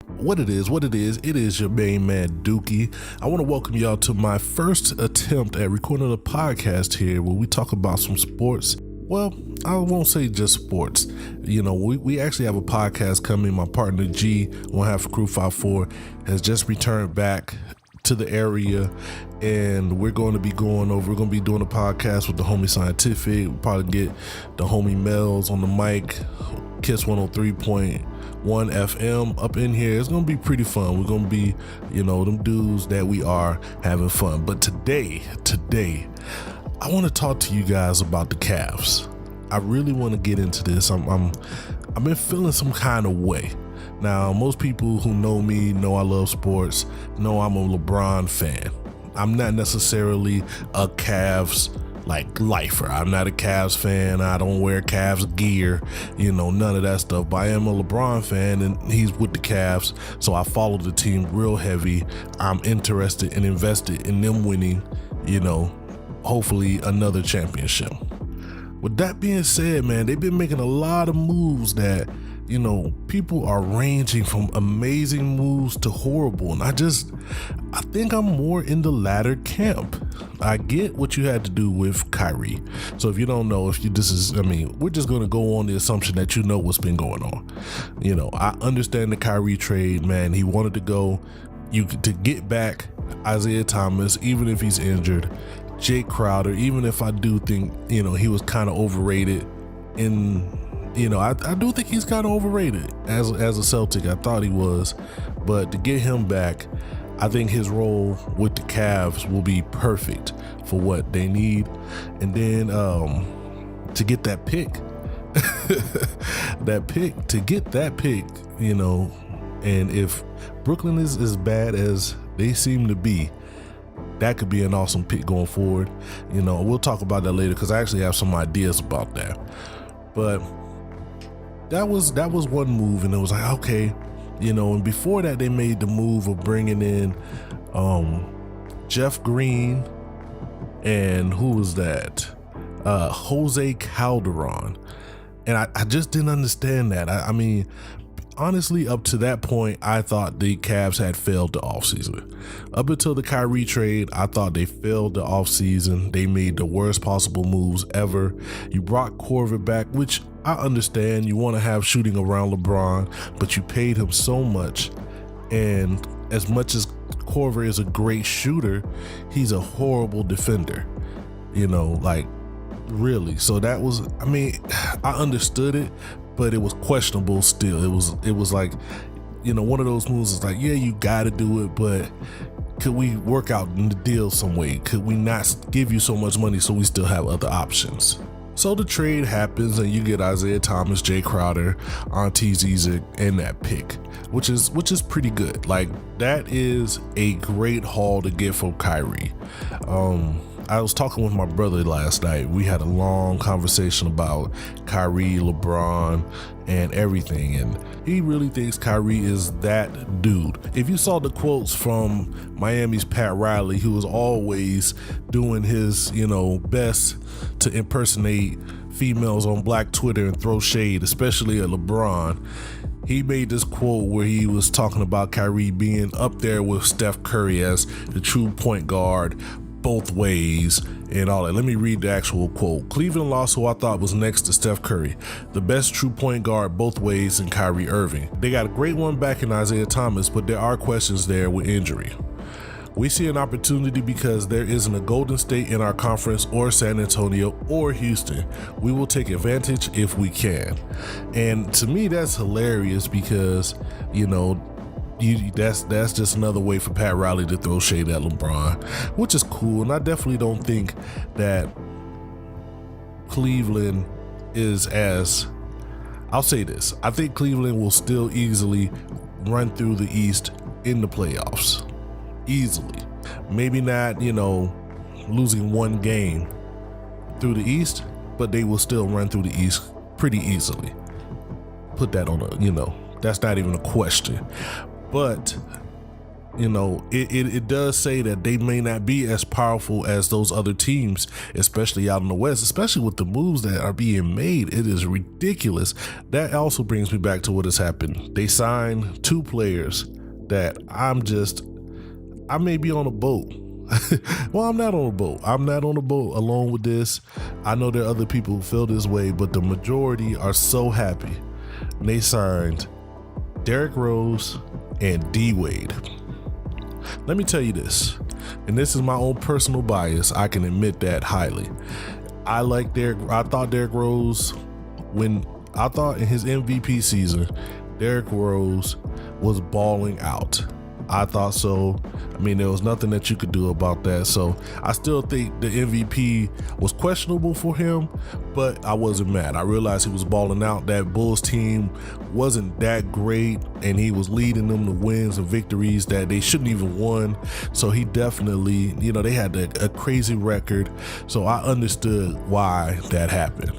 What it is, it is your main man Dookie. I want to welcome y'all to my first attempt at recording a podcast here where we talk about some sports. Well, I won't say just sports. You know, we actually have a podcast coming. My partner G, one half of Crew 54, has just returned back to the area, and we're going to be doing a podcast with the homie Scientific. We'll probably get the homie Mel's on the mic, Kiss 103.1 FM up in here. It's gonna be pretty fun. We're gonna be, them dudes that we are having fun. But today, I want to talk to you guys about the Cavs. I really want to get into this. I've been feeling some kind of way. Now, most people who know me know I love sports, know I'm a LeBron fan. I'm not necessarily a Cavs lifer. I'm not a Cavs fan. I don't wear Cavs gear, none of that stuff. But I am a LeBron fan, and he's with the Cavs, so I follow the team real heavy. I'm interested and invested in them winning, hopefully another championship. With that being said, man, they've been making a lot of moves that, people are ranging from amazing moves to horrible. And I think I'm more in the latter camp. I get what you had to do with Kyrie. So if you don't know, we're just going to go on the assumption that you know what's been going on. I understand the Kyrie trade, man. He wanted to go to get back Isaiah Thomas, even if he's injured. Jay Crowder, even if I do think, he was kind of overrated I do think he's kind of overrated as a Celtic. I thought he was, but to get him back, I think his role with the Cavs will be perfect for what they need. And then to get that pick, and if Brooklyn is as bad as they seem to be, that could be an awesome pick going forward. We'll talk about that later because I actually have some ideas about that. But that was one move, and it was like, okay, and before that they made the move of bringing in Jeff Green, and who was that? Jose Calderon. And I just didn't understand that. I mean, honestly, up to that point, I thought the Cavs had failed the offseason. Up until the Kyrie trade, I thought they failed the offseason. They made the worst possible moves ever. You brought Korver back, which I understand. You want to have shooting around LeBron, but you paid him so much. And as much as Korver is a great shooter, he's a horrible defender. Really. So that was, I understood it, but it was questionable still. It was like, one of those moves is like, yeah, you got to do it, but could we work out in the deal some way? Could we not give you so much money so we still have other options? So the trade happens, and you get Isaiah Thomas, Jay Crowder, Ante Zizic, and that pick, which is pretty good. Like, that is a great haul to get from Kyrie. I was talking with my brother last night. We had a long conversation about Kyrie, LeBron, and everything, and he really thinks Kyrie is that dude. If you saw the quotes from Miami's Pat Riley, who was always doing his, best to impersonate females on Black Twitter and throw shade, especially at LeBron, he made this quote where he was talking about Kyrie being up there with Steph Curry as the true point guard, both ways and all that. Let me read the actual quote. Cleveland lost who I thought was next to Steph Curry, the best true point guard both ways in Kyrie Irving. They got a great one back in Isaiah Thomas, but there are questions there with injury. We see an opportunity because there isn't a Golden State in our conference, or San Antonio, or Houston. We will take advantage if we can. And to me, that's hilarious because, that's just another way for Pat Riley to throw shade at LeBron, which is cool. And I definitely don't think that Cleveland is as, I'll say this, I think Cleveland will still easily run through the East in the playoffs. Easily. Maybe not, losing one game through the East, but they will still run through the East pretty easily. Put that on that's not even a question. But it does say that they may not be as powerful as those other teams, especially out in the West, especially with the moves that are being made. It is ridiculous. That also brings me back to what has happened. They signed 2 players that I may be on a boat. Well, I'm not on a boat. I'm not on a boat alone with this. I know there are other people who feel this way, but the majority are so happy. And they signed Derrick Rose and D-Wade. Let me tell you this, and this is my own personal bias. I can admit that highly. I thought Derrick Rose, in his MVP season, Derrick Rose was balling out. I thought so. I mean, there was nothing that you could do about that. So I still think the MVP was questionable for him, but I wasn't mad. I realized he was balling out. That Bulls team wasn't that great, and he was leading them to wins and victories that they shouldn't even won. So he definitely, they had a crazy record. So I understood why that happened.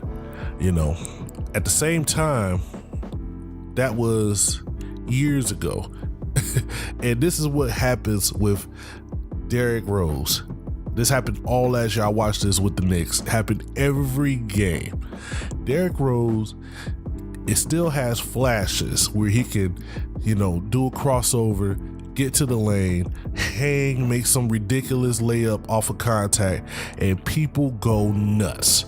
At the same time, that was years ago. And this is what happens with Derrick Rose. This happened all last year. I watched this with the Knicks. It happened every game. Derrick Rose, it still has flashes where he can, do a crossover, get to the lane, hang, make some ridiculous layup off of contact, and people go nuts.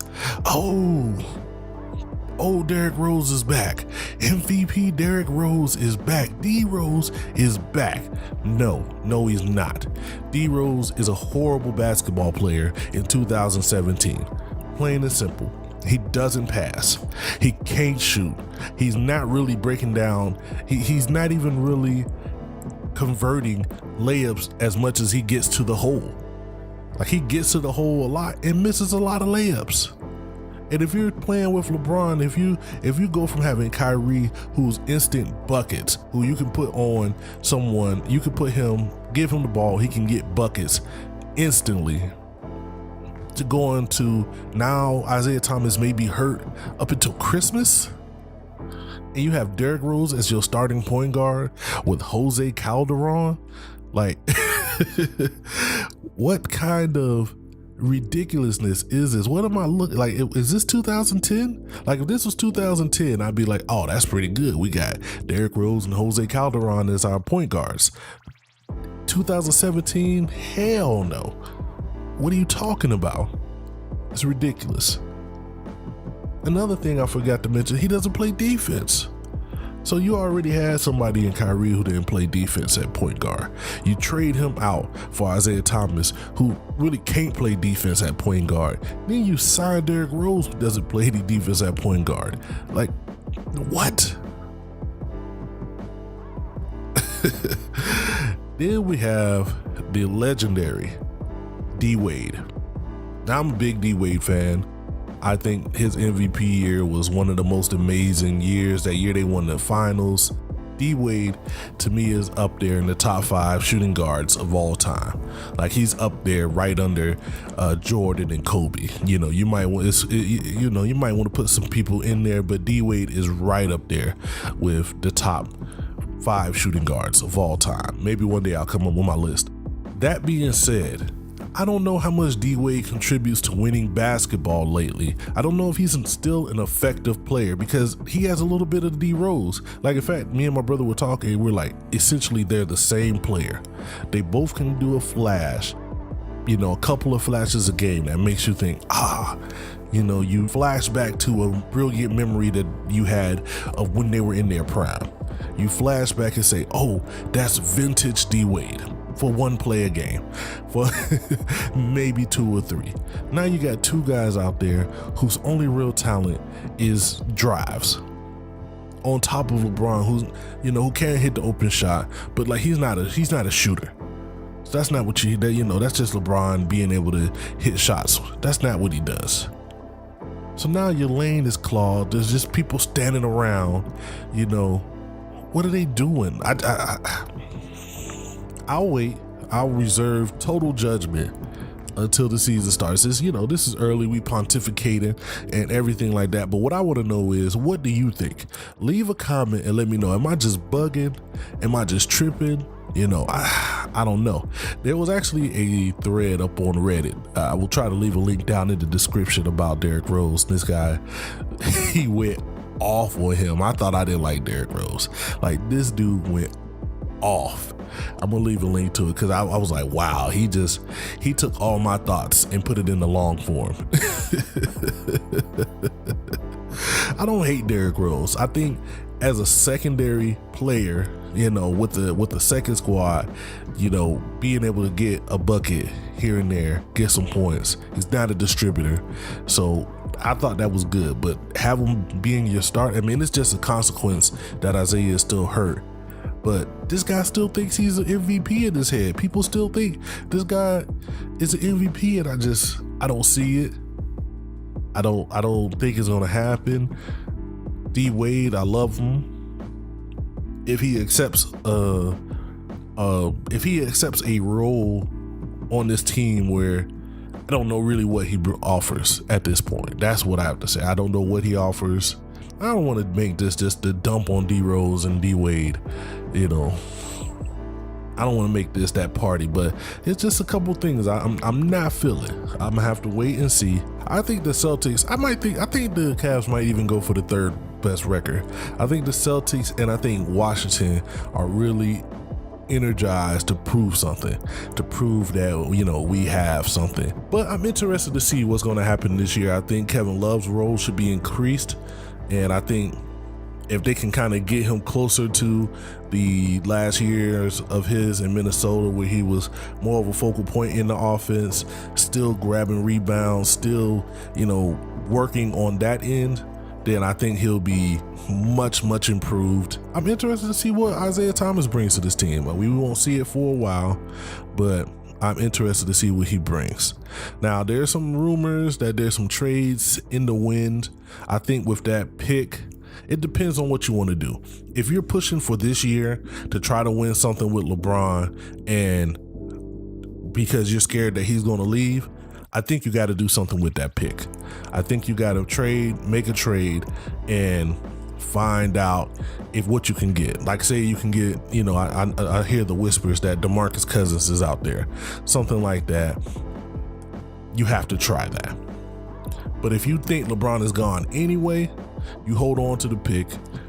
Oh, Derrick Rose is back. MVP Derrick Rose is back. D Rose is back. No, he's not. D Rose is a horrible basketball player in 2017. Plain and simple. He doesn't pass. He can't shoot. He's not really breaking down. He's not even really converting layups as much as he gets to the hole. Like, he gets to the hole a lot and misses a lot of layups. And if you're playing with LeBron, if you go from having Kyrie, who's instant buckets, who you can put on someone, you can give him the ball, he can get buckets instantly, to going to now Isaiah Thomas may be hurt up until Christmas, and you have Derrick Rose as your starting point guard with Jose Calderon, like, what kind of ridiculousness is this? What am I looking like? Is this 2010? Like, if this was 2010, I'd be like, oh, that's pretty good. We got Derrick Rose and Jose Calderon as our point guards. 2017? Hell no. What are you talking about? It's ridiculous. Another thing I forgot to mention, he doesn't play defense. So you already had somebody in Kyrie who didn't play defense at point guard. You trade him out for Isaiah Thomas, who really can't play defense at point guard. Then you sign Derrick Rose, who doesn't play any defense at point guard. Like, what? Then we have the legendary D-Wade. Now, I'm a big D-Wade fan. I think his MVP year was one of the most amazing years. That year they won the finals. D-Wade, to me, is up there in the top 5 shooting guards of all time. Like, he's up there right under Jordan and Kobe. You might want to put some people in there, but D-Wade is right up there with the top 5 shooting guards of all time. Maybe one day I'll come up with my list. That being said, I don't know how much D-Wade contributes to winning basketball lately. I don't know if he's still an effective player, because he has a little bit of D Rose. Like, in fact, me and my brother were talking, we're like, essentially they're the same player. They both can do a flash, a couple of flashes a game that makes you think, you flash back to a brilliant memory that you had of when they were in their prime. You flash back and say, oh, that's vintage D-Wade. For one play a game, for maybe 2 or 3. Now you got 2 guys out there whose only real talent is drives. On top of LeBron, who can't hit the open shot, but like he's not a shooter. So that's not what that's just LeBron being able to hit shots. That's not what he does. So now your lane is clogged. There's just people standing around. What are they doing? I'll wait. I'll reserve total judgment until the season starts. This is early. We pontificating and everything like that. But what I want to know is, what do you think? Leave a comment and let me know. Am I just bugging? Am I just tripping? I don't know. There was actually a thread up on Reddit. I will try to leave a link down in the description about Derrick Rose. This guy, he went off on him. I thought I didn't like Derrick Rose. Like, this dude went off. I'm gonna leave a link to it because I was like, wow, he took all my thoughts and put it in the long form. I don't hate Derrick Rose. I think as a secondary player, with the second squad, being able to get a bucket here and there, get some points. He's not a distributor. So I thought that was good, but have him being your start, I mean, it's just a consequence that Isaiah is still hurt. But this guy still thinks he's an MVP in his head. People still think this guy is an MVP, and I don't see it. I don't think it's gonna happen. D Wade, I love him. If he accepts a role on this team where I don't know really what he offers at this point. That's what I have to say. I don't know what he offers. I don't want to make this just the dump on D Rose and D Wade. I don't want to make this that party, but it's just a couple things I'm not feeling. I'm gonna have to wait and see. I think the Celtics, I think the Cavs might even go for the third best record. I think the Celtics and I think Washington are really energized to prove something, to prove that we have something. But I'm interested to see what's going to happen this year. I think Kevin Love's role should be increased, and I think if they can kind of get him closer to the last years of his in Minnesota, where he was more of a focal point in the offense, still grabbing rebounds, still working on that end, then I think he'll be much, much improved. I'm interested to see what Isaiah Thomas brings to this team. We won't see it for a while, but I'm interested to see what he brings. Now, there's some rumors that there's some trades in the wind. I think with that pick, it depends on what you want to do. If you're pushing for this year to try to win something with LeBron, and because you're scared that he's going to leave, I think you got to do something with that pick. I think you got to make a trade and find out if what you can get. Like, say you can get, I hear the whispers that DeMarcus Cousins is out there, something like that. You have to try that. But if you think LeBron is gone anyway, you hold on to the pick,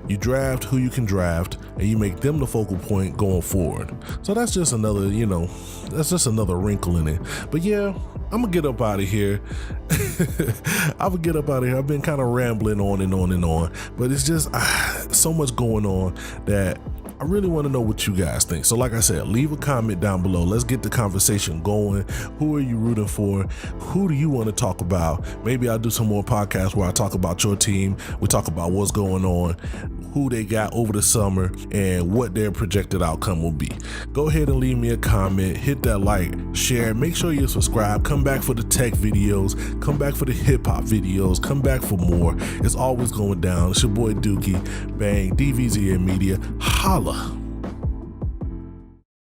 you draft who you can draft, and you make them the focal point going forward. So that's just another, wrinkle in it. But yeah, I'm gonna get up out of here. I've been kind of rambling on and on and on, but it's just so much going on that I really want to know what you guys think. So like I said, leave a comment down below. Let's get the conversation going. Who are you rooting for? Who do you want to talk about? Maybe I'll do some more podcasts where I talk about your team. We talk about what's going on, who they got over the summer, and what their projected outcome will be. Go ahead and leave me a comment, hit that like, share, make sure you subscribe, come back for the tech videos, come back for the hip hop videos, come back for more. It's always going down. It's your boy Dookie, B.A.N.G, DVZN Media, holla.